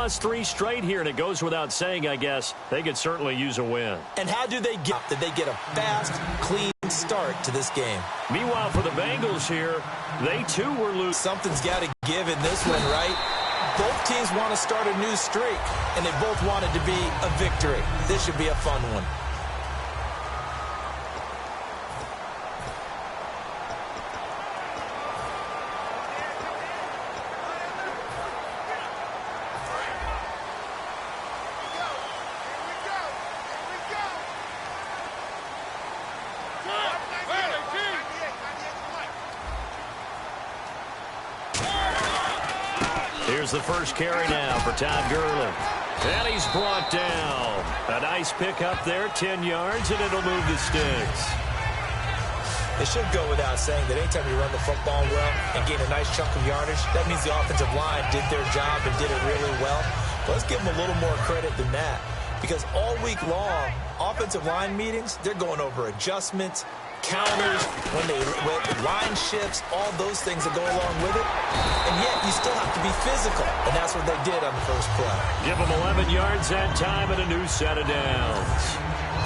lost 3 straight here, and it goes without saying, I guess, they could certainly use a win. And how do they get? Did they get a fast, clean start to this game? Meanwhile, for the Bengals here, they too were losing. Something's got to give in this one, right? Both teams want to start a new streak, and they both want it to be a victory. This should be a fun one. Here's the first carry now for Todd Gurley. And he's brought down. A nice pickup there, 10 yards, and it'll move the sticks. It should go without saying that anytime you run the football well and gain a nice chunk of yardage, that means the offensive line did their job and did it really well. But let's give them a little more credit than that, because all week long, offensive line meetings, they're going over adjustments, counters, when line shifts, all those things that go along with it. And yet, you still have to be physical. And that's what they did on the first play. Give them 11 yards that time and a new set of downs.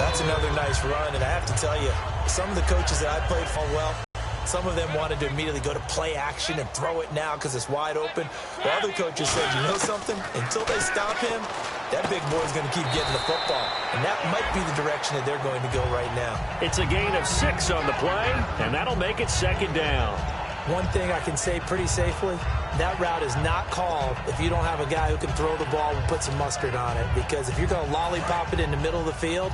That's another nice run. And I have to tell you, some of the coaches that I played for, well, some of them wanted to immediately go to play action and throw it now because it's wide open. While other coaches said, you know something? Until they stop him, that big boy's going to keep getting the football. And that might be the direction that they're going to go right now. It's a gain of 6 on the play, and that'll make it second down. One thing I can say pretty safely, that route is not called if you don't have a guy who can throw the ball and put some mustard on it. Because if you're going to lollipop it in the middle of the field,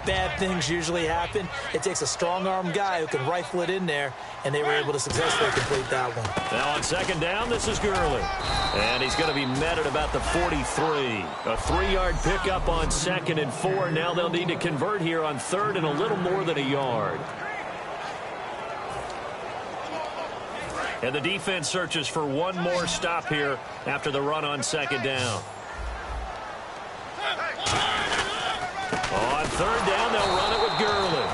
bad things usually happen. It takes a strong-arm guy who can rifle it in there, and they were able to successfully complete that one. Now on second down, this is Gurley. And he's going to be met at about the 43. A 3-yard pickup on 2nd and 4. Now they'll need to convert here on 3rd and a little more than a yard. And the defense searches for one more stop here after the run on 2nd down. On 3rd down, they'll run it with Gurley.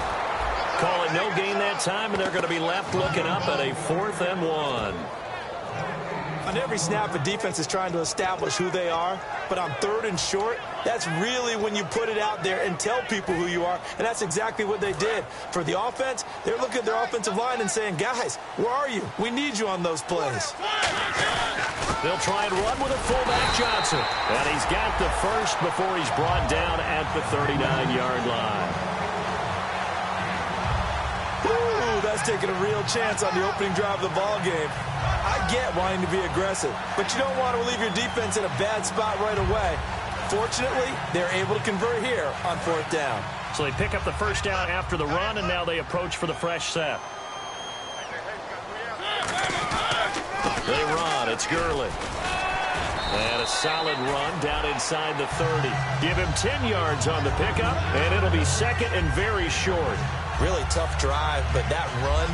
Call it no gain that time, and they're going to be left looking up at a 4th and 1. On every snap, a defense is trying to establish who they are, but on 3rd and short, that's really when you put it out there and tell people who you are, and that's exactly what they did. For the offense, they're looking at their offensive line and saying, guys, where are you? We need you on those plays. They'll try and run with a fullback, Johnson. And he's got the first before he's brought down at the 39-yard line. Ooh, that's taking a real chance on the opening drive of the ball game. I get wanting to be aggressive, but you don't want to leave your defense in a bad spot right away. Fortunately, they're able to convert here on 4th down. So they pick up the first down after the run, and now they approach for the fresh set. They run. It's Gurley. And a solid run down inside the 30. Give him 10 yards on the pickup, and it'll be 2nd and very short. Really tough drive, but that run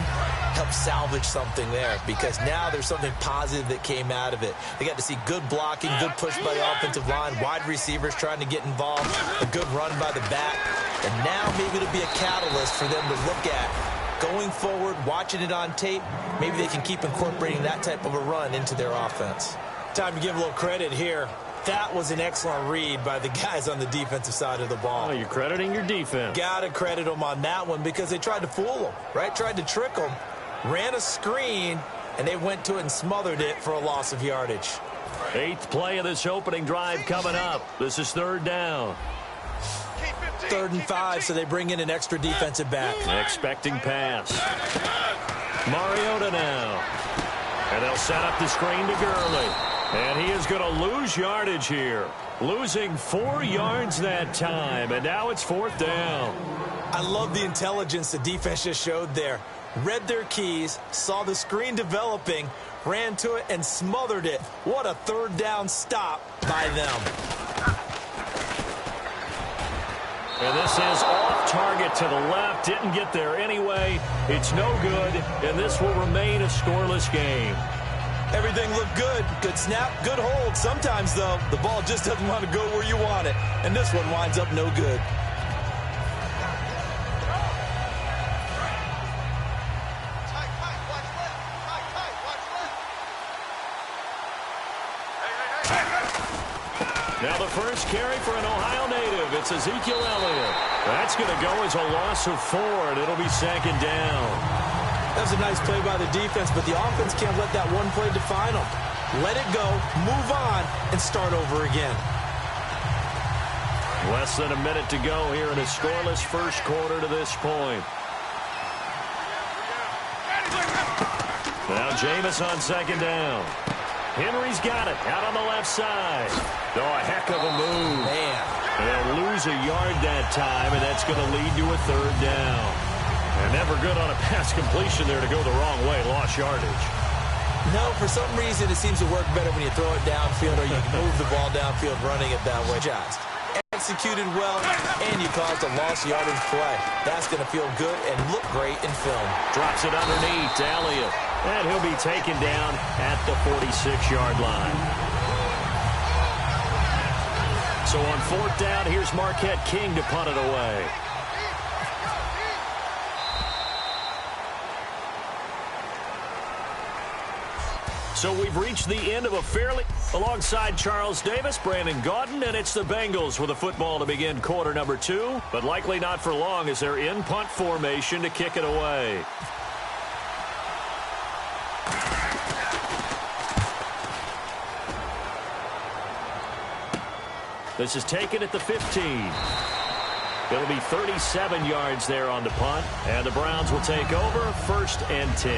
helped salvage something there, because now there's something positive that came out of it. They got to see good blocking, good push by the offensive line, wide receivers trying to get involved, a good run by the back, and now maybe it'll be a catalyst for them to look at going forward, watching it on tape. Maybe they can keep incorporating that type of a run into their offense. Time to give a little credit here. That was an excellent read by the guys on the defensive side of the ball. Oh, you're crediting your defense. Got to credit them on that one, because they tried to fool them, right? Tried to trick them, ran a screen, and they went to it and smothered it for a loss of yardage. 8th play of this opening drive coming up. This is 3rd down. 3rd and 5, so they bring in an extra defensive back. Expecting pass. Mariota now. And they'll set up the screen to Gurley. And he is going to lose yardage here. Losing 4 yards that time. And now it's 4th down. I love the intelligence the defense just showed there. Read their keys, saw the screen developing, ran to it, and smothered it. What a 3rd down stop by them. And this is off target to the left. Didn't get there anyway. It's no good, and this will remain a scoreless game. Everything looked good. Good snap, good hold. Sometimes, though, the ball just doesn't want to go where you want it. And this one winds up no good. Now the first carry for an Ohio native. It's Ezekiel Elliott. That's going to go as a loss of 4, and it'll be second down. That was a nice play by the defense, but the offense can't let that one play define them. Let it go, move on, and start over again. Less than a minute to go here in a scoreless first quarter to this point. Now Jameis on second down. Henry's got it out on the left side. Oh, a heck of a move. Man. They'll lose a yard that time, and that's going to lead to a third down. And never good on a pass completion there to go the wrong way. Lost yardage. No, for some reason it seems to work better when you throw it downfield or you move the ball downfield running it that way. Just executed well, and you caused a lost yardage play. That's going to feel good and look great in film. Drops it underneath to Elliott. And he'll be taken down at the 46-yard line. So on fourth down, here's Marquette King to punt it away. So we've reached the end of a fairly... Alongside Charles Davis, Brandon Gaudin, and it's the Bengals with the football to begin quarter number 2, but likely not for long as they're in punt formation to kick it away. This is taken at the 15. It'll be 37 yards there on the punt, and the Browns will take over first and 10.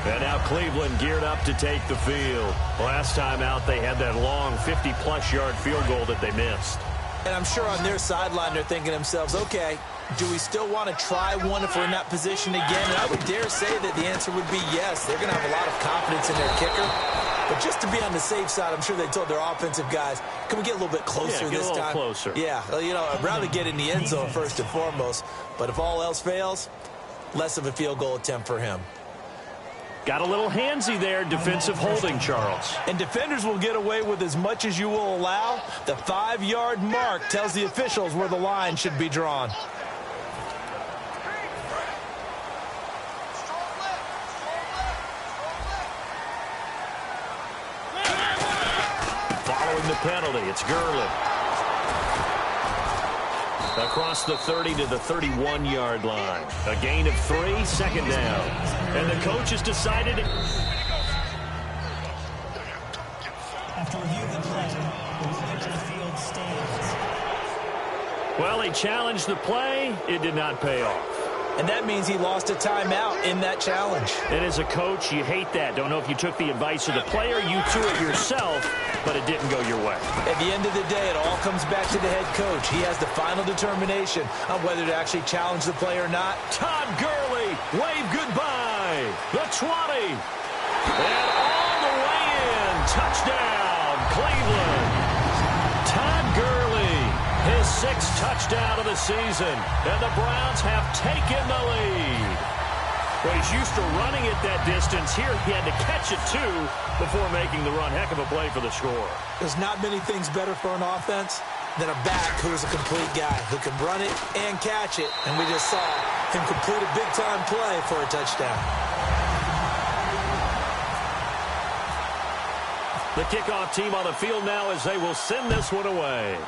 And now Cleveland geared up to take the field. Last time out, they had that long 50-plus yard field goal that they missed. And I'm sure on their sideline they're thinking to themselves, okay, do we still want to try one if we're in that position again? And I would dare say that the answer would be yes. They're going to have a lot of confidence in their kicker. But just to be on the safe side, I'm sure they told their offensive guys, can we get a little bit closer this time? Yeah, get a little closer. Yeah, you know, I'd rather get in the end zone first and foremost. But if all else fails, less of a field goal attempt for him. Got a little handsy there, defensive holding, Charles. And defenders will get away with as much as you will allow. The 5-yard mark tells the officials where the line should be drawn. Following the penalty, it's Gurley. Across the 30 to the 31-yard line. A gain of 3, second down. And the coach has decided to... After reviewing the play, the ruling to the field stands. Well, they challenged the play. It did not pay off. And that means he lost a timeout in that challenge. And as a coach, you hate that. Don't know if you took the advice of the player, you threw it yourself, but it didn't go your way. At the end of the day, it all comes back to the head coach. He has the final determination on whether to actually challenge the play or not. Todd Gurley, wave goodbye. The 20. And all the way in. Touchdown, Cleveland. Todd Gurley, his 6th touchdown of the season. And the Browns have taken the lead. Well, he's used to running it that distance. Here he had to catch it, too, before making the run. Heck of a play for the score. There's not many things better for an offense than a back who's a complete guy who can run it and catch it. And we just saw him complete a big-time play for a touchdown. The kickoff team on the field now as they will send this one away.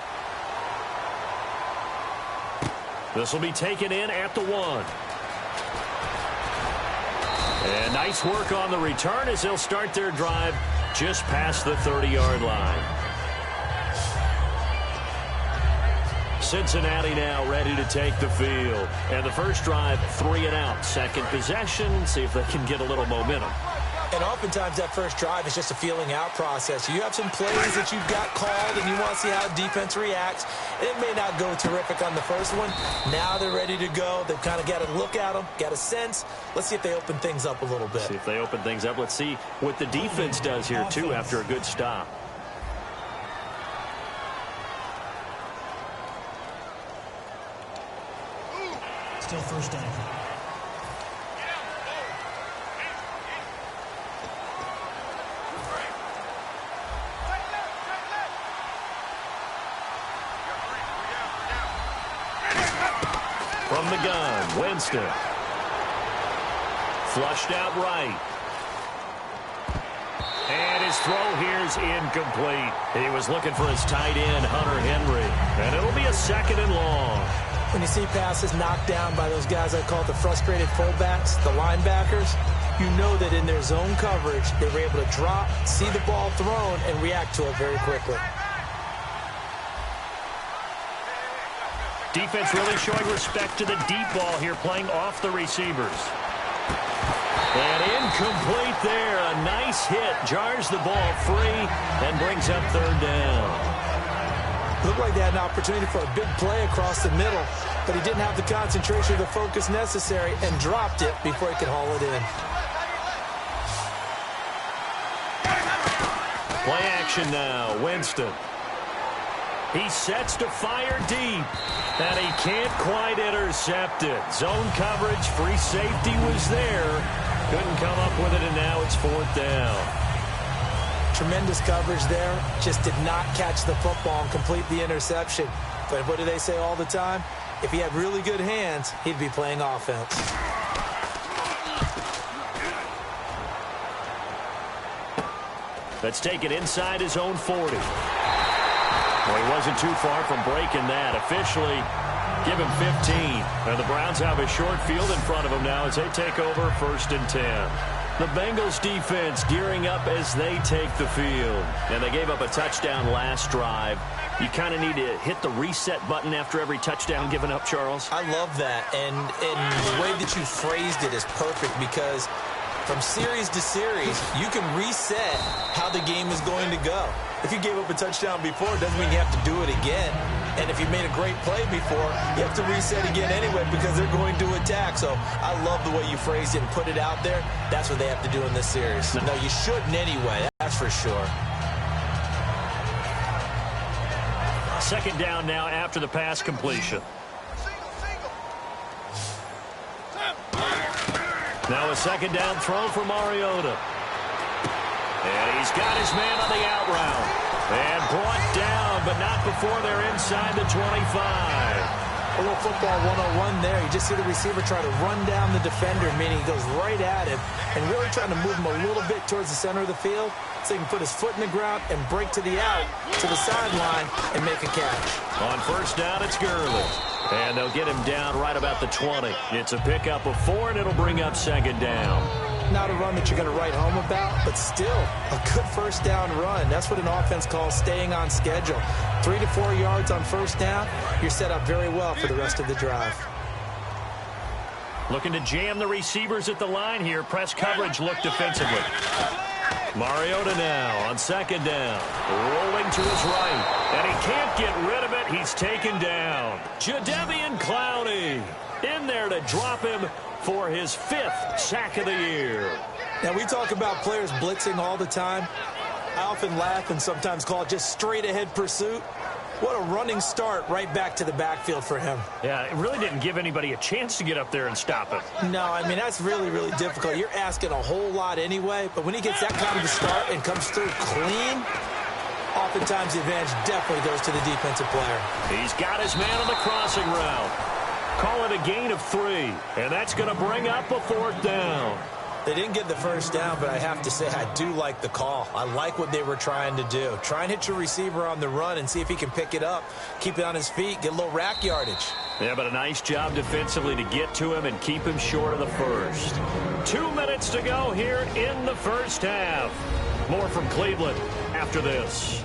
This will be taken in at the 1. And nice work on the return as they'll start their drive just past the 30-yard line. Cincinnati now ready to take the field. And the first drive, 3 and out. Second possession, see if they can get a little momentum. And oftentimes that first drive is just a feeling out process. You have some plays that you've got called and you want to see how defense reacts. It may not go terrific on the first one. Now they're ready to go. They've kind of got to look at them, got a sense. Let's see if they open things up a little bit. See if they open things up. Let's see what the defense does here, too, after a good stop. Still first down. From the gun, Winston. Flushed out right. And his throw here's incomplete. He was looking for his tight end, Hunter Henry. And it'll be a 2nd and long. When you see passes knocked down by those guys I call the frustrated fullbacks, the linebackers, you know that in their zone coverage, they were able to drop, see the ball thrown, and react to it very quickly. Defense really showing respect to the deep ball here, playing off the receivers. And incomplete there. A nice hit. Jars the ball free and brings up 3rd down. Looked like they had an opportunity for a big play across the middle, but he didn't have the concentration or the focus necessary and dropped it before he could haul it in. Play action now. Winston. He sets to fire deep, and he can't quite intercept it. Zone coverage, free safety was there. Couldn't come up with it, and now it's 4th down. Tremendous coverage there. Just did not catch the football and complete the interception. But what do they say all the time? If he had really good hands, he'd be playing offense. Let's take it inside his own 40. Well, he wasn't too far from breaking that. Officially, give him 15. And the Browns have a short field in front of them now as they take over 1st and 10. The Bengals defense gearing up as they take the field. And they gave up a touchdown last drive. You kind of need to hit the reset button after every touchdown given up, Charles. I love that. And the way that you phrased it is perfect because from series to series, you can reset how the game is going to go. If you gave up a touchdown before, it doesn't mean you have to do it again. And if you made a great play before, you have to reset again anyway because they're going to attack. So I love the way you phrased it and put it out there. That's what they have to do in this series. No, you shouldn't anyway. That's for sure. 2nd down now after the pass completion. Now a 2nd down throw for Mariota. And he's got his man on the out route. And brought down, but not before they're inside the 25. A little football 101 there. You just see the receiver try to run down the defender, meaning he goes right at him and really trying to move him a little bit towards the center of the field so he can put his foot in the ground and break to the out, to the sideline, and make a catch. On 1st down, it's Gurley. And they'll get him down right about the 20. It's a pickup of 4, and it'll bring up 2nd down. Not a run that you're going to write home about, but still a good 1st down run. That's what an offense calls staying on schedule. 3 to 4 yards on 1st down, you're set up very well for the rest of the drive. Looking to jam the receivers at the line here. Press coverage look defensively. Mariota now on 2nd down. Rolling to his right. And he can't get rid of it. He's taken down. Jadeveon Clowney in there to drop him for his 5th sack of the year. Now, we talk about players blitzing all the time. I often laugh and sometimes call it just straight-ahead pursuit. What a running start right back to the backfield for him. Yeah, it really didn't give anybody a chance to get up there and stop him. No, I mean, that's really, really difficult. You're asking a whole lot anyway, but when he gets that kind of a start and comes through clean, oftentimes the advantage definitely goes to the defensive player. He's got his man on the crossing route. Call it a gain of 3, and that's going to bring up a 4th down. They didn't get the 1st down, but I have to say I do like the call. I like what they were trying to do. Try and hit your receiver on the run and see if he can pick it up, keep it on his feet, get a little rack yardage. Yeah, but a nice job defensively to get to him and keep him short of the 1st. 2 minutes to go here in the 1st half. More from Cleveland after this.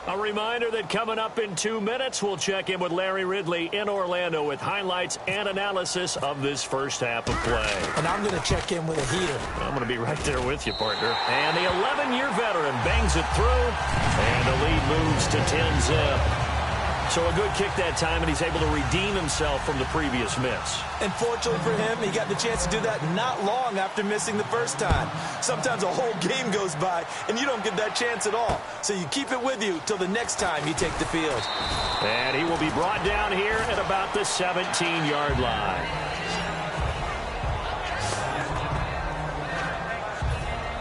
A reminder that coming up in 2 minutes, we'll check in with Larry Ridley in Orlando with highlights and analysis of this 1st half of play. And I'm going to check in with a heater. I'm going to be right there with you, partner. And the 11-year veteran bangs it through, and the lead moves to 10-zip. So a good kick that time, and he's able to redeem himself from the previous miss. And fortunately for him, he got the chance to do that not long after missing the 1st time. Sometimes a whole game goes by, and you don't get that chance at all. So you keep it with you till the next time you take the field. And he will be brought down here at about the 17-yard line.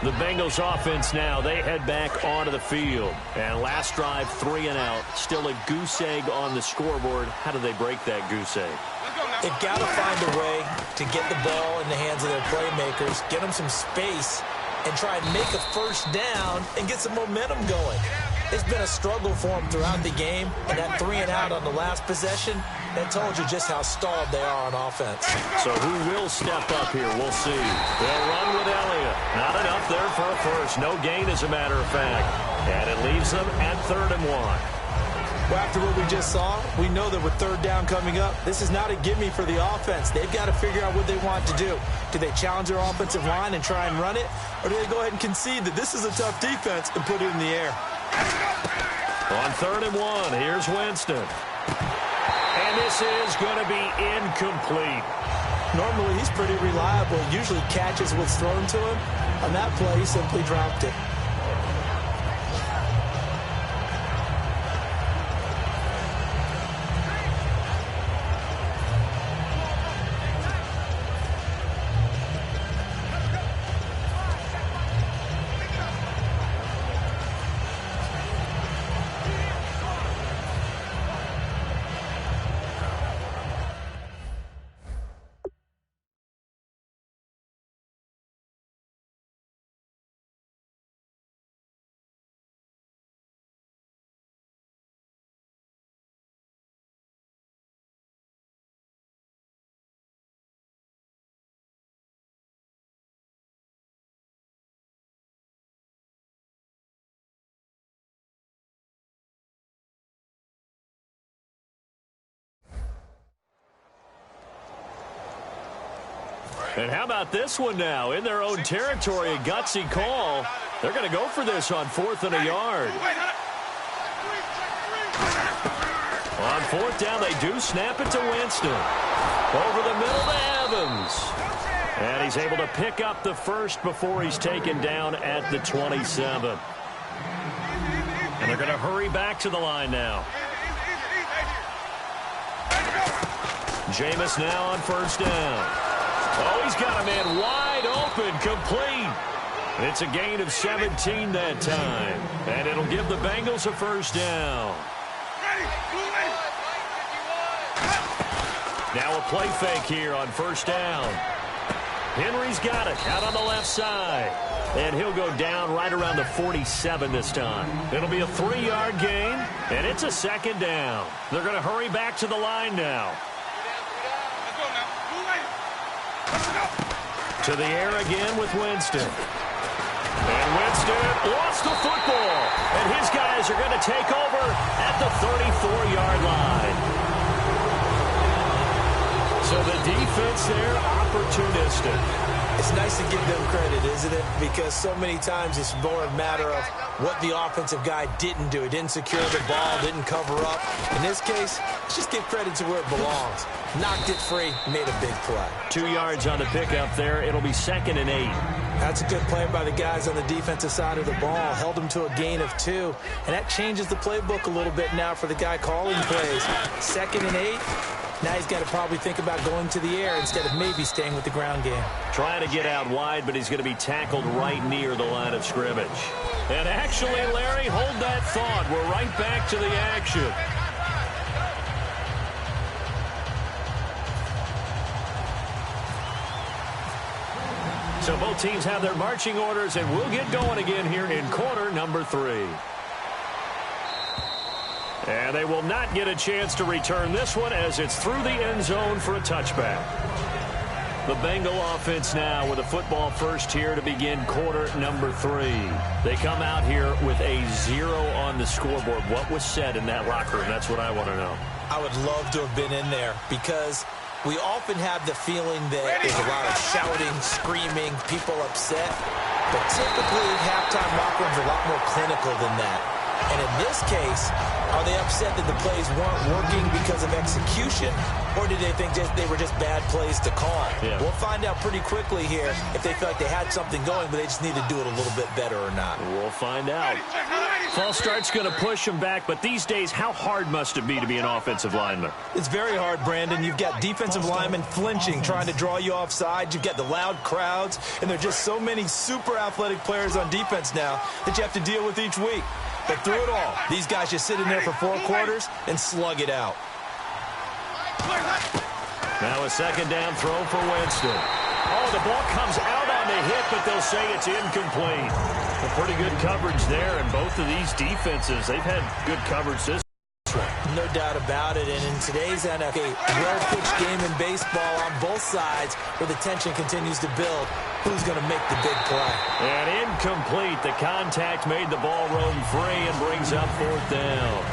The Bengals offense now, they head back onto the field. And last drive, 3 and out. Still a goose egg on the scoreboard. How do they break that goose egg? They've got to find a way to get the ball in the hands of their playmakers, get them some space, and try and make a first down and get some momentum going. It's been a struggle for them throughout the game, and that 3 and out on the last possession, that told you just how stalled they are on offense. So who will step up here? We'll see. They'll run with Elliott. Not enough there for a first. No gain, as a matter of fact. And it leaves them at 3rd and 1. Well, after what we just saw, we know that with 3rd down coming up, this is not a gimme for the offense. They've got to figure out what they want to do. Do they challenge their offensive line and try and run it? Or do they go ahead and concede that this is a tough defense and put it in the air? On 3rd and 1, here's Winston. And this is going to be incomplete. Normally, he's pretty reliable. Usually catches what's thrown to him. On that play, he simply dropped it. And how about this one now? In their own territory, a gutsy call. They're going to go for this on 4th and a yard. On 4th down, they do snap it to Winston. Over the middle to Evans. And he's able to pick up the first before he's taken down at the 27. And they're going to hurry back to the line now. Jameis now on 1st down. Oh, he's got a man wide open, complete. And it's a gain of 17 that time. And it'll give the Bengals a 1st down. Now a play fake here on 1st down. Henry's got it out on the left side. And he'll go down right around the 47 this time. It'll be a 3-yard gain, and it's a 2nd down. They're going to hurry back to the line now. To the air again with Winston. And Winston lost the football. And his guys are going to take over at the 34-yard line. So the defense there, opportunistic. It's nice to give them credit, isn't it? Because so many times it's more a matter of what the offensive guy didn't do. He didn't secure the ball, didn't cover up. In this case, let's just give credit to where it belongs. Knocked it free, made a big play. 2 yards on the pickup there. It'll be 2nd and 8. That's a good play by the guys on the defensive side of the ball. Held them to a gain of 2. And that changes the playbook a little bit now for the guy calling plays. 2nd and 8. Now he's got to probably think about going to the air instead of maybe staying with the ground game. Trying to get out wide, but he's going to be tackled right near the line of scrimmage. And actually, Larry, hold that thought. We're right back to the action. So both teams have their marching orders, and we'll get going again here in quarter number 3. And they will not get a chance to return this one as it's through the end zone for a touchback. The Bengal offense now with a football first here to begin quarter number 3. They come out here with a 0 on the scoreboard. What was said in that locker room? That's what I want to know. I would love to have been in there because we often have the feeling that there's a lot of shouting, screaming, people upset. But typically, halftime locker rooms are a lot more clinical than that. And in this case, are they upset that the plays weren't working because of execution, or did they think they were just bad plays to call? Yeah. We'll find out pretty quickly here if they feel like they had something going, but they just need to do it a little bit better or not. We'll find out. False start's going to push them back, but these days, how hard must it be to be an offensive lineman? It's very hard, Brandon. You've got defensive linemen flinching, trying to draw you off sides. You've got the loud crowds, and there are just so many super athletic players on defense now that you have to deal with each week. But through it all, these guys just sit in there for 4 quarters and slug it out. Now a second down throw for Winston. Oh, the ball comes out on the hit, but they'll say it's incomplete. A pretty good coverage there, and both of these defenses, they've had good coverage this. No doubt about it. And in today's NFL, a well-pitched game in baseball on both sides where the tension continues to build. Who's going to make the big play? And incomplete. The contact made the ball roam free and brings up 4th down.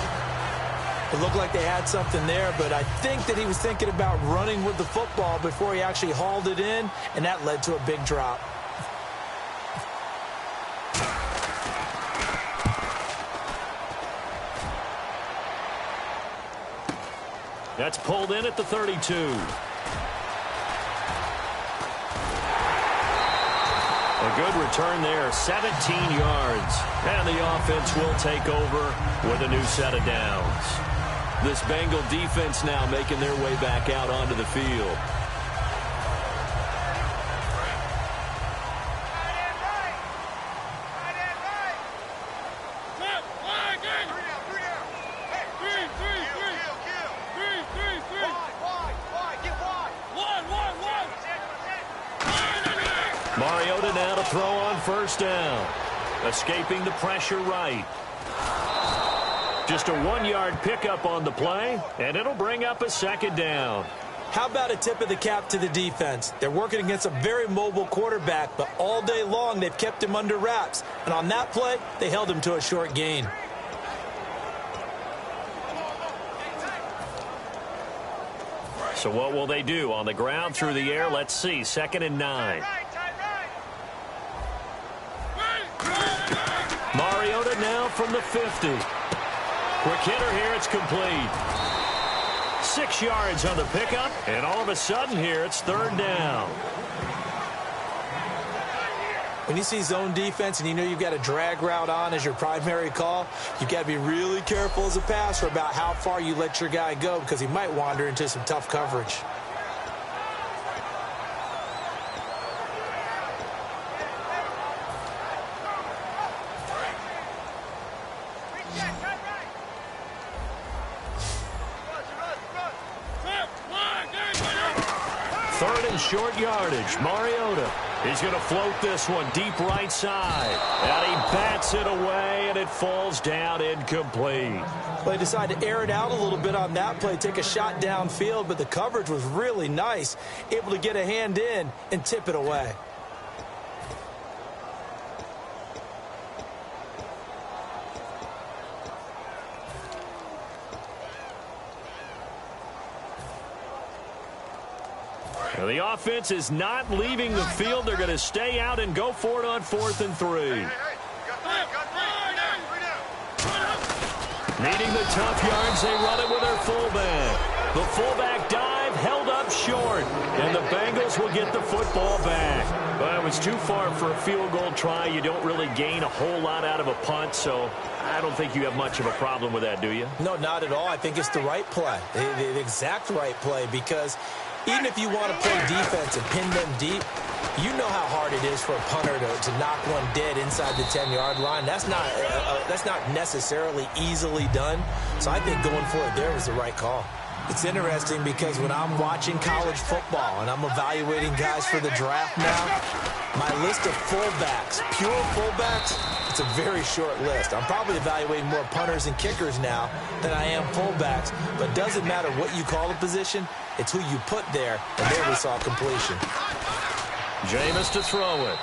It looked like they had something there, but I think that he was thinking about running with the football before he actually hauled it in, and that led to a big drop. That's pulled in at the 32. A good return there, 17 yards. And the offense will take over with a new set of downs. This Bengal defense now making their way back out onto the field. Mariota now to throw on 1st down. Escaping the pressure right. Just a 1-yard pickup on the play, and it'll bring up a 2nd down. How about a tip of the cap to the defense? They're working against a very mobile quarterback, but all day long they've kept him under wraps. And on that play, they held him to a short gain. So what will they do? On the ground, through the air, let's see. 2nd and 9. Mariota now from the 50. Quick hitter here, it's complete. 6 yards on the pickup, and all of a sudden here, it's 3rd down. When you see zone defense and you know you've got a drag route on as your primary call, you've got to be really careful as a passer about how far you let your guy go because he might wander into some tough coverage. Third and short yardage. Mariota. He's going to float this one deep right side. And he bats it away, and it falls down incomplete. They decided to air it out a little bit on that play, take a shot downfield, but the coverage was really nice, able to get a hand in and tip it away. Well, the offense is not leaving the field. They're going to stay out and go for it on 4th and 3. Needing the tough yards, they run it with their fullback. The fullback dive held up short, and the Bengals will get the football back. Well, it was too far for a field goal try. You don't really gain a whole lot out of a punt, so I don't think you have much of a problem with that, do you? No, not at all. I think it's the right play, the exact right play, because even if you want to play defense and pin them deep, you know how hard it is for a punter to knock one dead inside the 10-yard line. That's not necessarily easily done. So I think going for it there was the right call. It's interesting because when I'm watching college football and I'm evaluating guys for the draft now, my list of fullbacks, pure fullbacks, it's a very short list. I'm probably evaluating more punters and kickers now than I am fullbacks. But it doesn't matter what you call a position, it's who you put there, and there we saw completion. Jameis to throw it.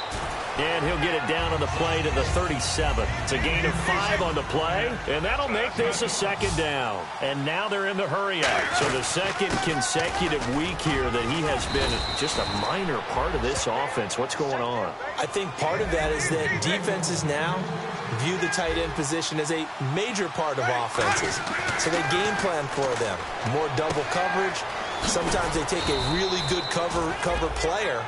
And he'll get it down on the play to the 37. It's a gain of 5 on the play, and that'll make this a 2nd down. And now they're in the hurry-up. So the second consecutive week here that he has been just a minor part of this offense. What's going on? I think part of that is that defenses now, view the tight end position as a major part of offenses. So they game plan for them. More double coverage. Sometimes they take a really good cover player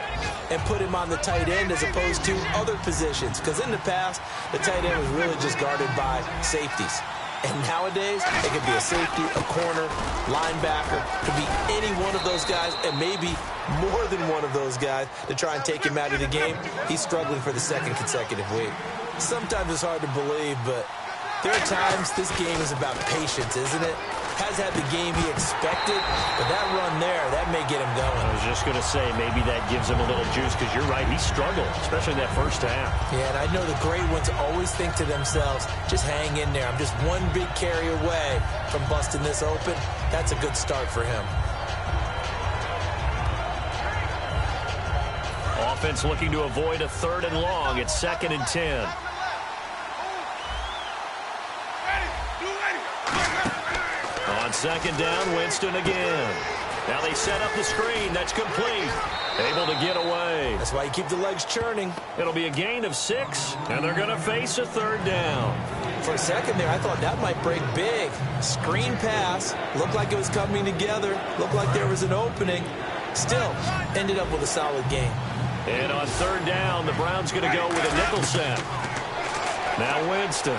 and put him on the tight end as opposed to other positions. Because in the past, the tight end was really just guarded by safeties. And nowadays, it could be a safety, a corner, linebacker. It could be any one of those guys, and maybe more than one of those guys to try and take him out of the game. He's struggling for the second consecutive week. Sometimes it's hard to believe, but there are times this game is about patience, isn't it? Has had the game he expected, but that run there, that may get him going. I was just going to say, maybe that gives him a little juice, because you're right, he struggled, especially that first half. Yeah, and I know the great ones always think to themselves, just hang in there. I'm just one big carry away from busting this open. That's a good start for him. Offense looking to avoid a 3rd and long. It's 2nd and 10. On 2nd down, Winston again. Now they set up the screen. That's complete. Able to get away. That's why you keep the legs churning. It'll be a gain of 6, and they're going to face a 3rd down. For a second there, I thought that might break big. Screen pass. Looked like it was coming together. Looked like there was an opening. Still, ended up with a solid game. And on 3rd down, the Browns going to go with a nickel set. Now Winston.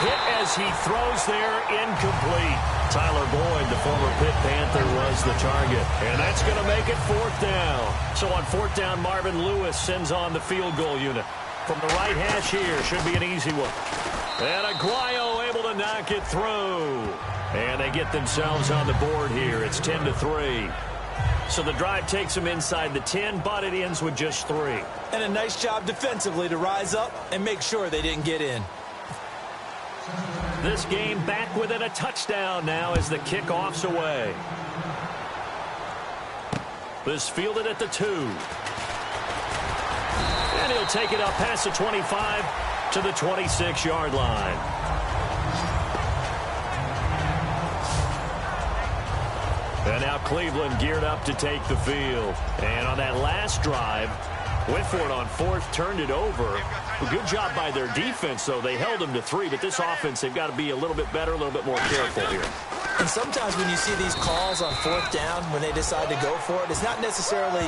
Hit as he throws there, incomplete. Tyler Boyd, the former Pitt Panther, was the target. And that's going to make it 4th down. So on 4th down, Marvin Lewis sends on the field goal unit. From the right hash here, should be an easy one. And Aguayo able to knock it through. And they get themselves on the board here. It's 10-3. So the drive takes them inside the 10, but it ends with just 3. And a nice job defensively to rise up and make sure they didn't get in. This game back within a touchdown now as the kickoff's away. This fielded at the 2. And he'll take it up past the 25 to the 26-yard line. And now Cleveland geared up to take the field. And on that last drive, went for it on 4th, turned it over. A good job by their defense, though. They held them to 3, but this offense, they've got to be a little bit better, a little bit more careful here. And sometimes when you see these calls on 4th down, when they decide to go for it, it's not necessarily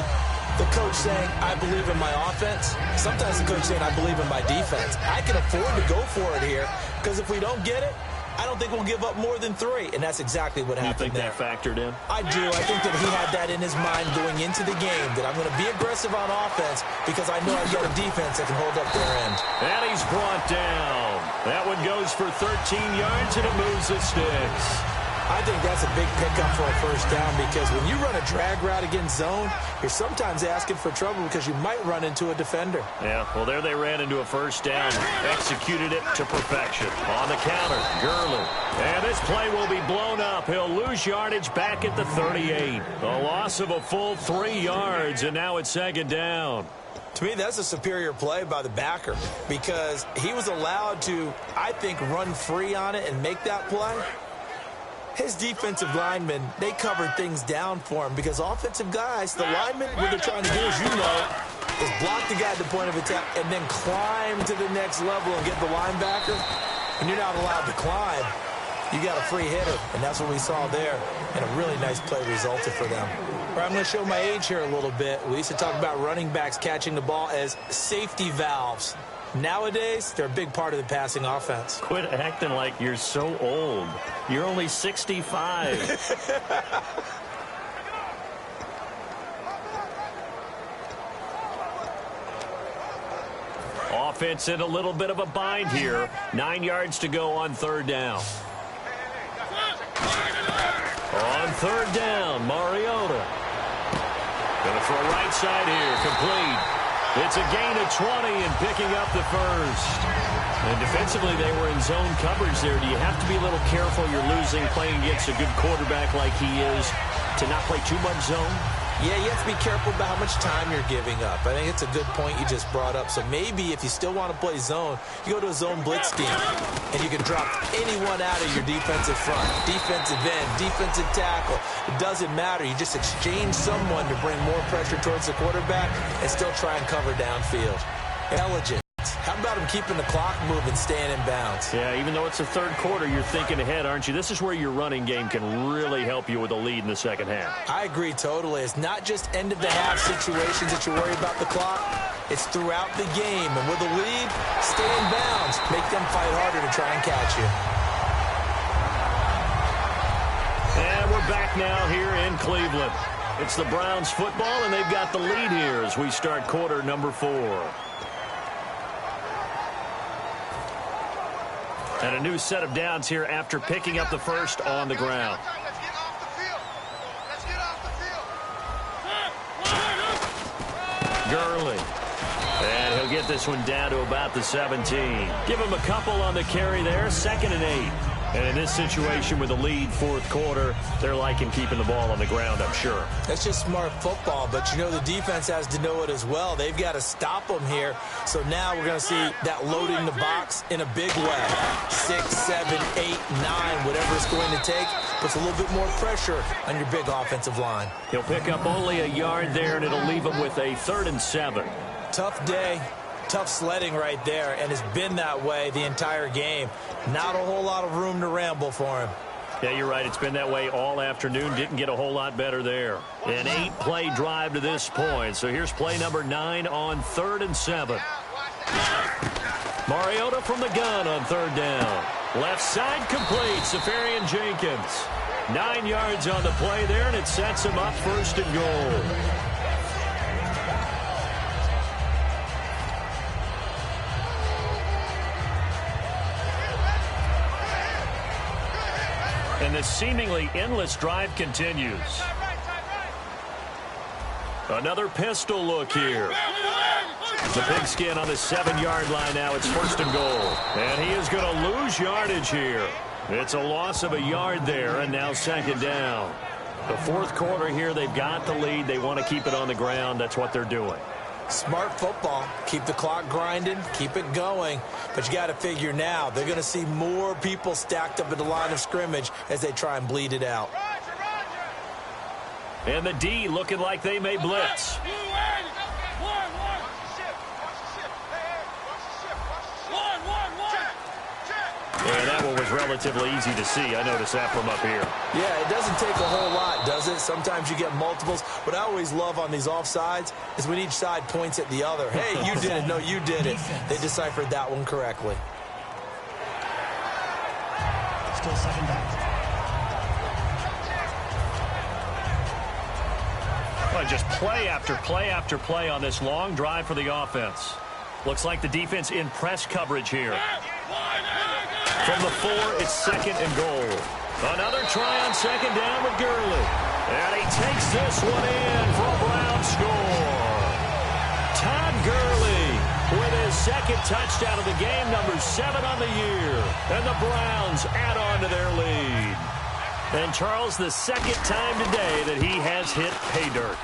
the coach saying, I believe in my offense. Sometimes the coach saying, I believe in my defense. I can afford to go for it here, because if we don't get it, I don't think we'll give up more than 3, and that's exactly what happened there. You think that factored in? I do. I think that he had that in his mind going into the game, that I'm going to be aggressive on offense because I know I've got a defense that can hold up their end. And he's brought down. That one goes for 13 yards, and it moves the sticks. I think that's a big pickup for a 1st down because when you run a drag route against zone, you're sometimes asking for trouble because you might run into a defender. Yeah, well, there they ran into a 1st down. Executed it to perfection. On the counter, Gurley. And this play will be blown up. He'll lose yardage back at the 38. A loss of a full 3 yards, and now it's 2nd down. To me, that's a superior play by the backer because he was allowed to, I think, run free on it and make that play. His defensive linemen, they covered things down for him because offensive guys, the linemen, what they're trying to do, as you know, is block the guy at the point of attack and then climb to the next level and get the linebacker. And you're not allowed to climb. You got a free hitter, and that's what we saw there. And a really nice play resulted for them. All right, I'm going to show my age here a little bit. We used to talk about running backs catching the ball as safety valves. Nowadays, they're a big part of the passing offense. Quit acting like you're so old. You're only 65. Offense in a little bit of a bind here. 9 yards to go on 3rd down. On 3rd down, Mariota. Going to throw right side here, complete. It's a gain of 20 and picking up the 1st. And defensively, they were in zone coverage there. Do you have to be a little careful? You're losing, playing against a good quarterback like he is, to not play too much zone? Yeah, you have to be careful about how much time you're giving up. I think it's a good point you just brought up. So maybe if you still want to play zone, you go to a zone blitz scheme, and you can drop anyone out of your defensive front, defensive end, defensive tackle. It doesn't matter. You just exchange someone to bring more pressure towards the quarterback and still try and cover downfield. Intelligent. How about him keeping the clock moving, staying in bounds. Yeah, even though it's the third quarter, you're thinking ahead, aren't you? This is where your running game can really help you with a lead in the second half. I agree totally. It's not just end-of-the-half situations that you worry about the clock. It's throughout the game. And with a lead, stay in bounds. Make them fight harder to try and catch you. And we're back now here in Cleveland. It's the Browns football, and they've got the lead here as we start quarter number 4. And a new set of downs here after picking up the first on the ground. Gurley. And he'll get this one down to about the 17. Give him a couple on the carry there, 2nd and 8. And in this situation with a lead fourth quarter, they're liking keeping the ball on the ground, I'm sure. That's just smart football, but you know the defense has to know it as well. They've got to stop them here. So now we're going to see that loading the box in a big way. 6, 7, 8, 9, whatever it's going to take, puts a little bit more pressure on your big offensive line. He'll pick up only a yard there, and it'll leave him with a 3rd and 7. Tough day. Tough sledding right there, and it's been that way the entire game. Not a whole lot of room to ramble for him. Yeah, you're right. It's been that way all afternoon. Didn't get a whole lot better there. An 8-play drive to this point. So here's play number 9 on 3rd and 7. Mariota from the gun on 3rd down. Left side complete. Safarian Jenkins. 9 yards on the play there, and it sets him up 1st and goal. And this seemingly endless drive continues. Another pistol look here. The pigskin on the 7-yard line now. It's 1st and goal. And he is going to lose yardage here. It's a loss of a yard there, and now 2nd down. The fourth quarter here, they've got the lead. They want to keep it on the ground. That's what they're doing. Smart football. Keep the clock grinding. Keep it going. But you got to figure now, they're going to see more people stacked up at the line of scrimmage as they try and bleed it out. And the D looking like they may blitz. Yeah, that one was relatively easy to see. I noticed that from up here. Yeah, it doesn't take a whole lot, does it? Sometimes you get multiples. What I always love on these offsides is when each side points at the other. Hey, you did it. No, you did it. They deciphered that one correctly. Still 2nd down. Well, just play after play after play on this long drive for the offense. Looks like the defense in press coverage here. From the 4, it's 2nd and goal. Another try on 2nd down with Gurley. And he takes this one in for a Brown score. Todd Gurley with his 2nd touchdown of the game, number 7 on the year. And the Browns add on to their lead. And Charles, the 2nd time today that he has hit pay dirt.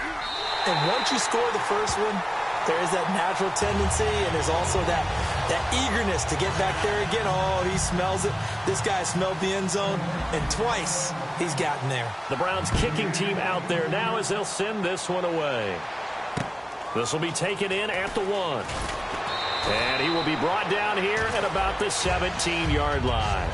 And once you score the first one, there is that natural tendency, and there's also that eagerness to get back there again. Oh, he smells it. This guy smelled the end zone, and twice he's gotten there. The Browns kicking team out there now as they'll send this one away. This will be taken in at the 1. And he will be brought down here at about the 17-yard line.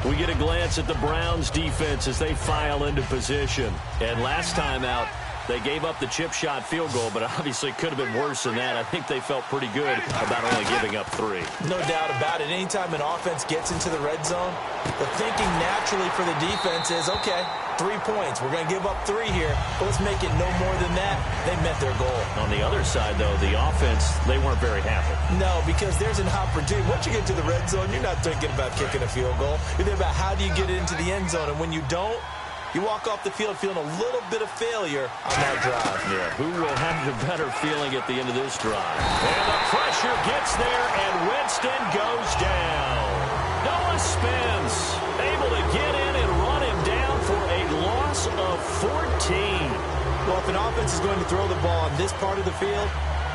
We get a glance at the Browns defense as they file into position. And last time out, they gave up the chip shot field goal, but obviously could have been worse than that. I think they felt pretty good about only giving up 3. No doubt about it. Anytime an offense gets into the red zone, the thinking naturally for the defense is, okay, 3 points. We're going to give up 3 here, but let's make it no more than that. They met their goal. On the other side, though, the offense, they weren't very happy. No, because there's an opportunity. Once you get to the red zone, you're not thinking about kicking a field goal. You're thinking about how do you get into the end zone, and when you don't, you walk off the field feeling a little bit of failure on that drive. Yeah, who will have the better feeling at the end of this drive? And the pressure gets there, and Winston goes down. Noah Spence able to get in and run him down for a loss of 14. Well, if an offense is going to throw the ball on this part of the field,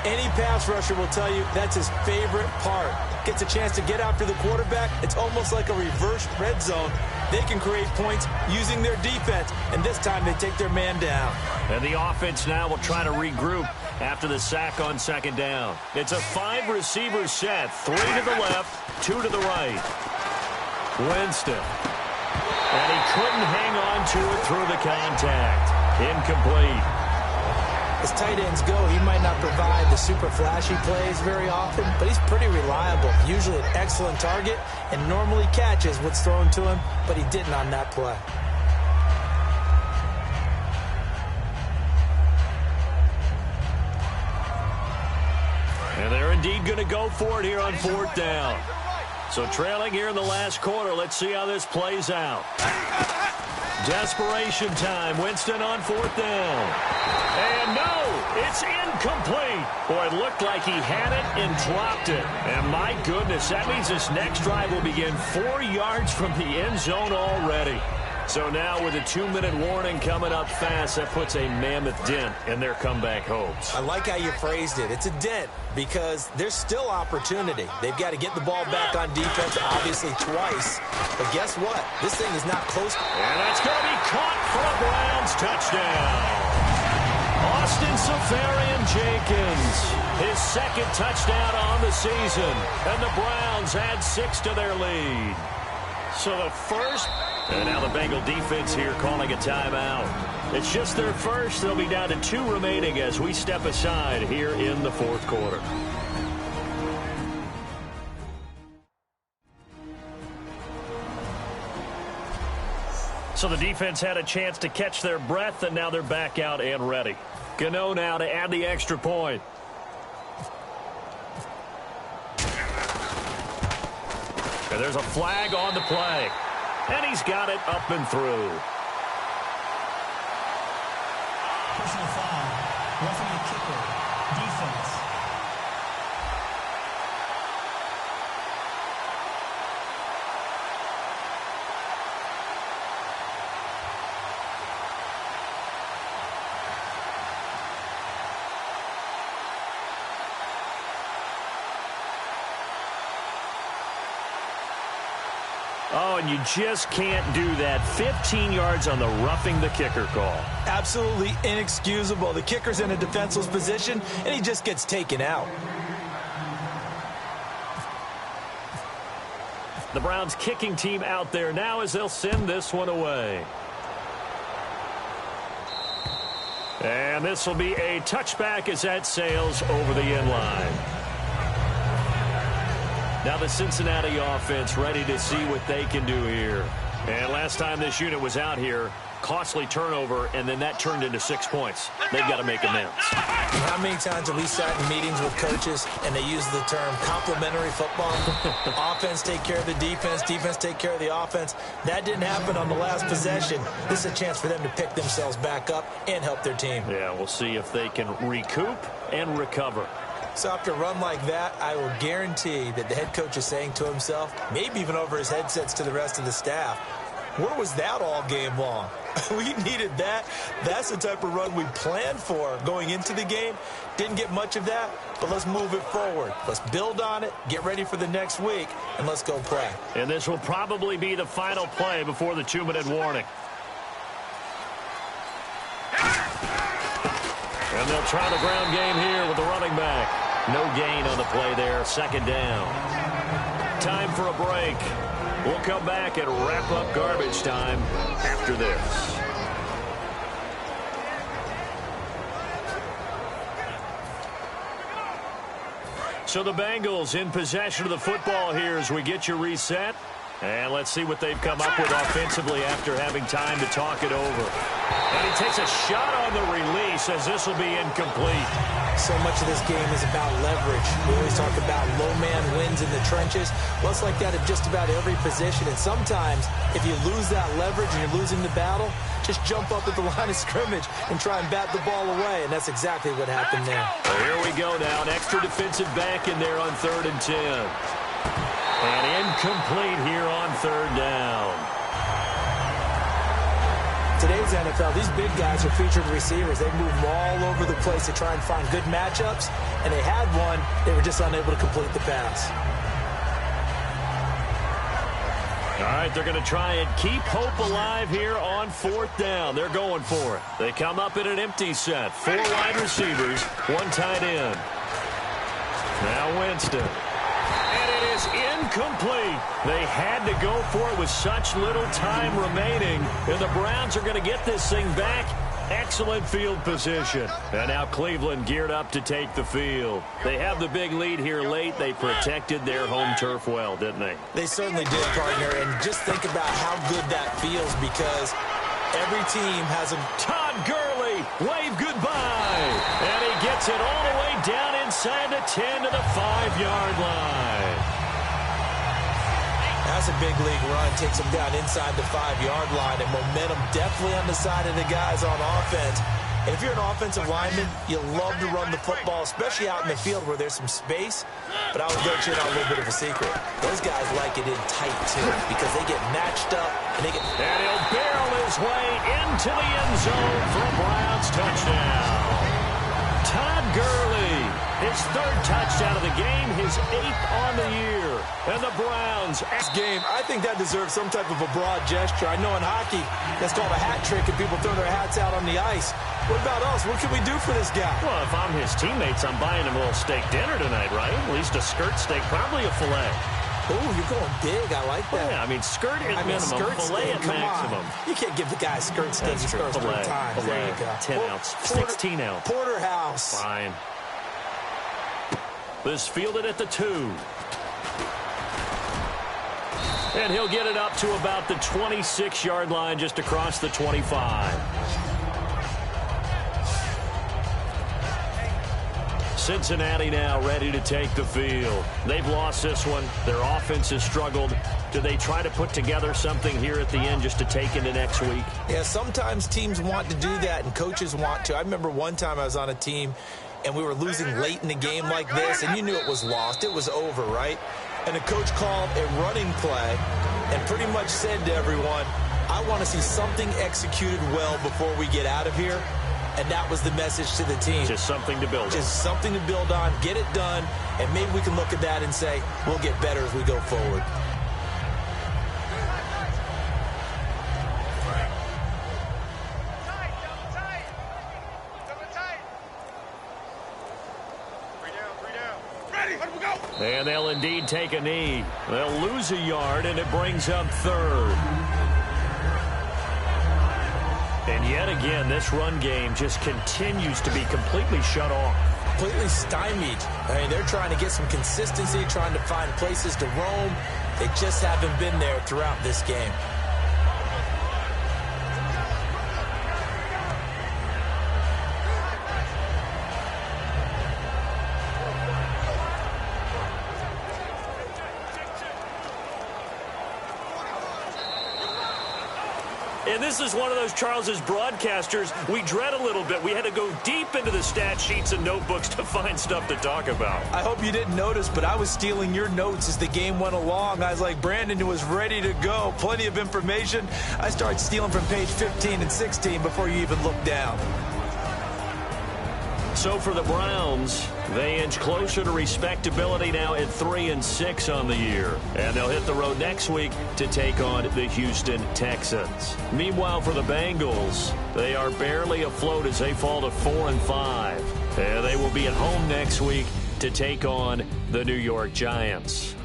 any pass rusher will tell you that's his favorite part. Gets a chance to get after the quarterback. It's almost like a reverse red zone. They can create points using their defense, and this time they take their man down. And the offense now will try to regroup after the sack on second down. It's a 5-receiver set, 3 to the left, 2 to the right. Winston. And he couldn't hang on to it through the contact. Incomplete. As tight ends go, he might not provide the super flashy plays very often, but he's pretty reliable. Usually an excellent target and normally catches what's thrown to him, but he didn't on that play. And they're indeed going to go for it here on 4th down. So trailing here in the last quarter, let's see how this plays out. Desperation time. Winston on 4th down. And no, it's incomplete. Boy, it looked like he had it and dropped it. And my goodness, that means this next drive will begin 4 yards from the end zone already. So now with a 2-minute warning coming up fast, that puts a mammoth dent in their comeback hopes. I like how you phrased it. It's a dent because there's still opportunity. They've got to get the ball back on defense, obviously twice. But guess what? This thing is not close. And that's going to be caught for a Browns touchdown. Austin Seferian-Jenkins, his second touchdown on the season. And the Browns add 6 to their lead. So the first... And now the Bengal defense here calling a timeout. It's just their first. They'll be down to 2 remaining as we step aside here in the 4th quarter. So the defense had a chance to catch their breath, and now they're back out and ready. Gano now to add the extra point. And there's a flag on the play. And he's got it up and through. Personal foul. Roughing the kicker. Defense. Oh, and you just can't do that. 15 yards on the roughing the kicker call. Absolutely inexcusable. The kicker's in a defenseless position, and he just gets taken out. The Browns kicking team out there now as they'll send this one away. And this will be a touchback as that sails over the end line. Now the Cincinnati offense ready to see what they can do here. And last time this unit was out here, costly turnover, and then that turned into 6 points. They've got to make amends. How many times have we sat in meetings with coaches and they use the term complementary football? Offense take care of the defense, defense take care of the offense. That didn't happen on the last possession. This is a chance for them to pick themselves back up and help their team. Yeah, we'll see if they can recoup and recover. So after a run like that, I will guarantee that the head coach is saying to himself, maybe even over his headsets to the rest of the staff, where was that all game long? We needed that. That's the type of run we planned for going into the game. Didn't get much of that, but let's move it forward. Let's build on it, get ready for the next week, and let's go play. And this will probably be the final play before the 2-minute warning. And they'll try the ground game here with the running back. No gain on the play there. Second down. Time for a break. We'll come back and wrap up garbage time after this. So the Bengals in possession of the football here as we get you reset. And let's see what they've come up with offensively after having time to talk it over. And he takes a shot on the release as this will be incomplete. So much of this game is about leverage. We always talk about low man wins in the trenches. Well, it's like that at just about every position. And sometimes, if you lose that leverage and you're losing the battle, just jump up at the line of scrimmage and try and bat the ball away. And that's exactly what happened there. Well, here we go now. An extra defensive back in there on 3rd and 10. And incomplete here on 3rd down. Today's NFL, these big guys are featured receivers. They move all over the place to try and find good matchups. And they had one. They were just unable to complete the pass. All right, they're going to try and keep hope alive here on 4th down. They're going for it. They come up in an empty set. 4 wide receivers, 1 tight end. Now Winston. And it is incomplete. They had to go for it with such little time remaining. And the Browns are going to get this thing back. Excellent field position. And now Cleveland geared up to take the field. They have the big lead here late. They protected their home turf well, didn't they? They certainly did, partner. And just think about how good that feels, because every team has a... Todd Gurley, wave goodbye. And he gets it all the way down inside the 10 to the 5-yard line. That's a big league run. Takes them down inside the 5-yard line, and momentum definitely on the side of the guys on offense. And if you're an offensive lineman, you love to run the football, especially out in the field where there's some space. But I would let you in on a little bit of a secret. Those guys like it in tight, too, because they get matched up. And he'll barrel his way into the end zone for a Browns touchdown. Todd Gurley, his 3rd touchdown of the game, his 8th on the year. And the Browns. This game, I think that deserves some type of a broad gesture. I know in hockey, that's called a hat trick, and people throw their hats out on the ice. What about us? What can we do for this guy? Well, if I'm his teammates, I'm buying him a little steak dinner tonight, right? At least a skirt steak, probably a filet. Oh, you're going big. I like that. Well, yeah, I mean, skirt at minimum, filet at maximum. You can't give the guy a skirt steak. That's true. Filet. There you go. 10 ounce, 16 ounce. Porterhouse. Fine. This fielded at the 2. And he'll get it up to about the 26-yard line, just across the 25. Cincinnati now ready to take the field. They've lost this one. Their offense has struggled. Do they try to put together something here at the end just to take into next week? Yeah, sometimes teams want to do that and coaches want to. I remember one time I was on a team and we were losing late in the game like this, and you knew it was lost. It was over, right? And the coach called a running play and pretty much said to everyone, I want to see something executed well before we get out of here. And that was the message to the team. Just something to build on. Just something to build on, get it done, and maybe we can look at that and say, we'll get better as we go forward. And they'll indeed take a knee. They'll lose a yard, and it brings up 3rd. And yet again, this run game just continues to be completely shut off. Completely stymied. I mean, they're trying to get some consistency, trying to find places to roam. They just haven't been there throughout this game. And this is one of those, Charles, as broadcasters, we dread a little bit. We had to go deep into the stat sheets and notebooks to find stuff to talk about. I hope you didn't notice, but I was stealing your notes as the game went along. I was like, Brandon was ready to go. Plenty of information. I started stealing from page 15 and 16 before you even looked down. So for the Browns, they inch closer to respectability now at 3-6 on the year. And they'll hit the road next week to take on the Houston Texans. Meanwhile, for the Bengals, they are barely afloat as they fall to 4-5. And they will be at home next week to take on the New York Giants.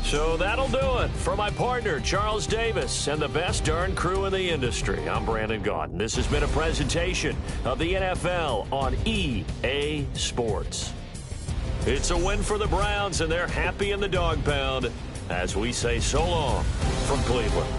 So that'll do it. For my partner, Charles Davis, and the best darn crew in the industry, I'm Brandon Gaudin. This has been a presentation of the NFL on EA Sports. It's a win for the Browns, and they're happy in the dog pound as we say so long from Cleveland.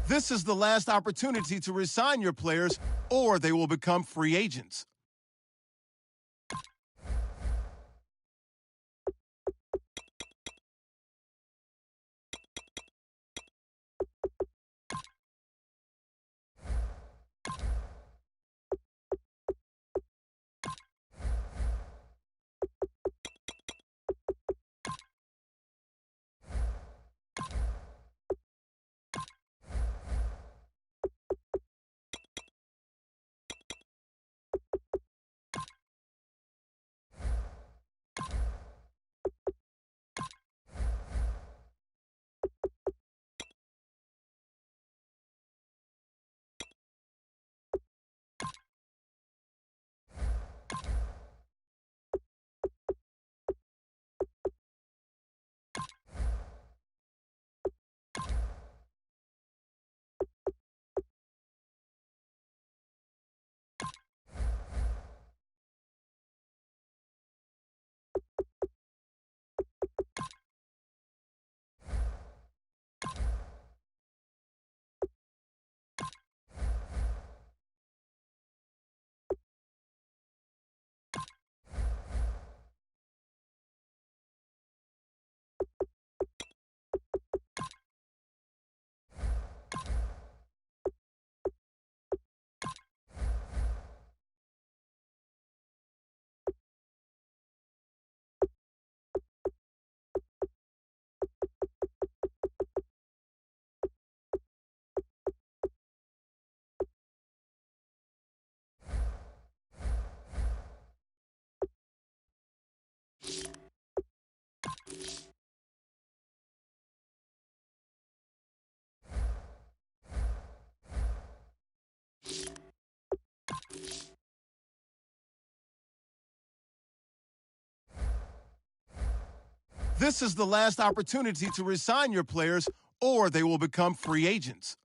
This is the last opportunity to resign your players, or they will become free agents. This is the last opportunity to resign your players, or they will become free agents.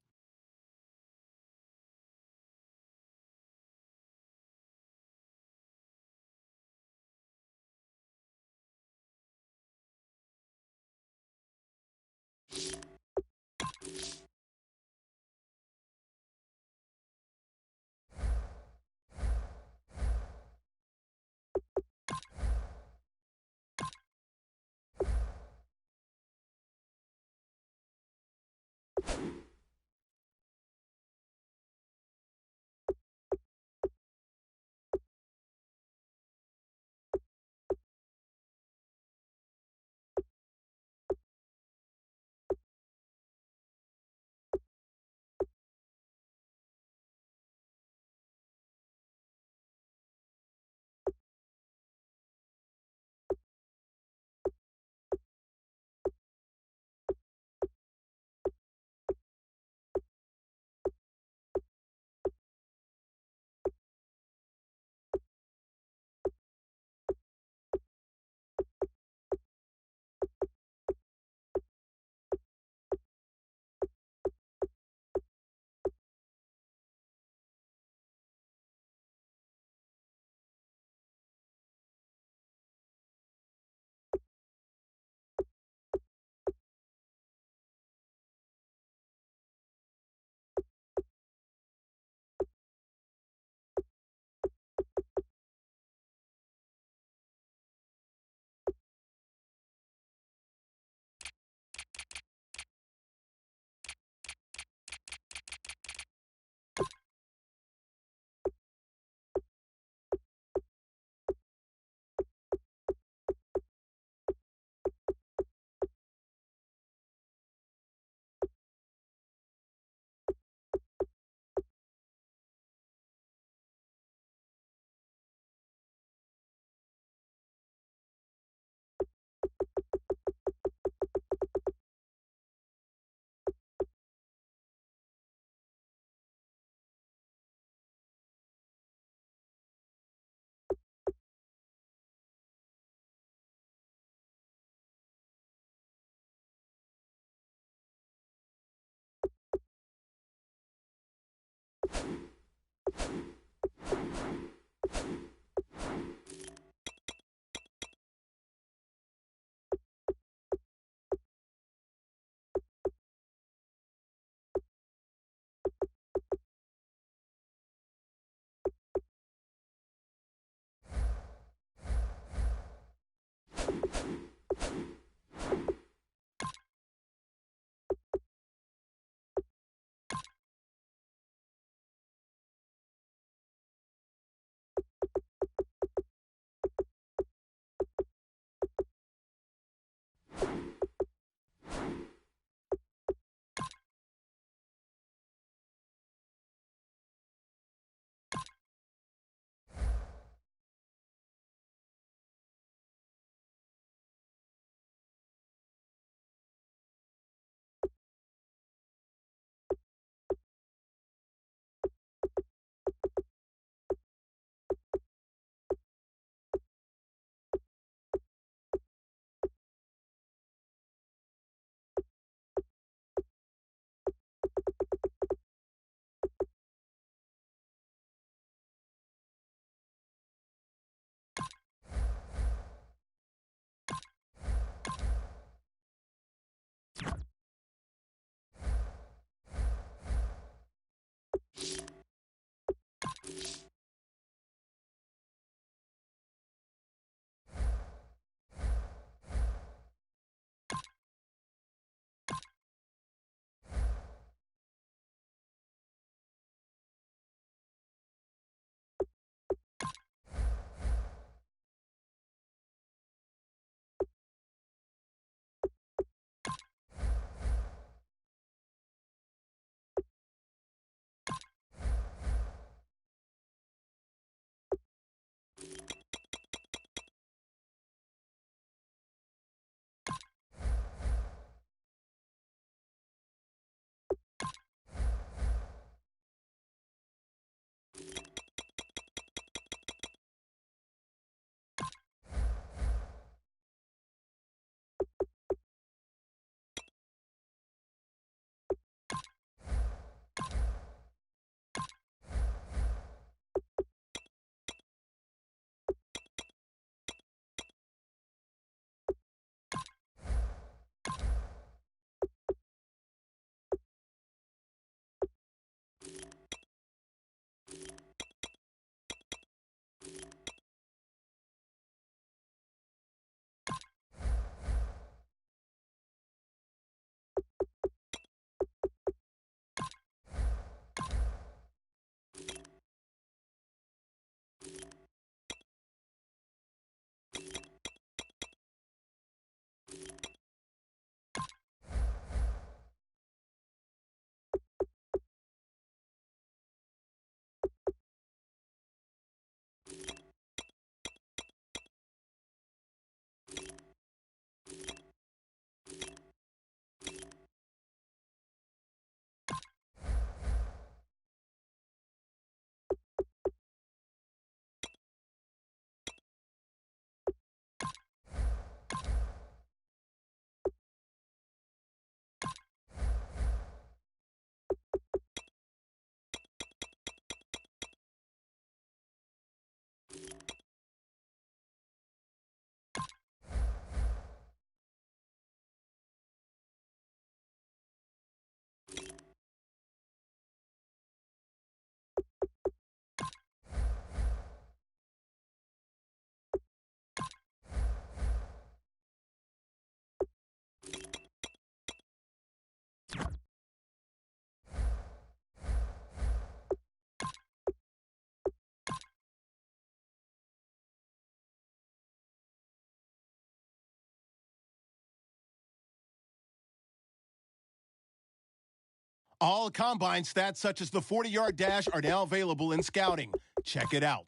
All combine stats such as the 40-yard dash are now available in scouting. Check it out.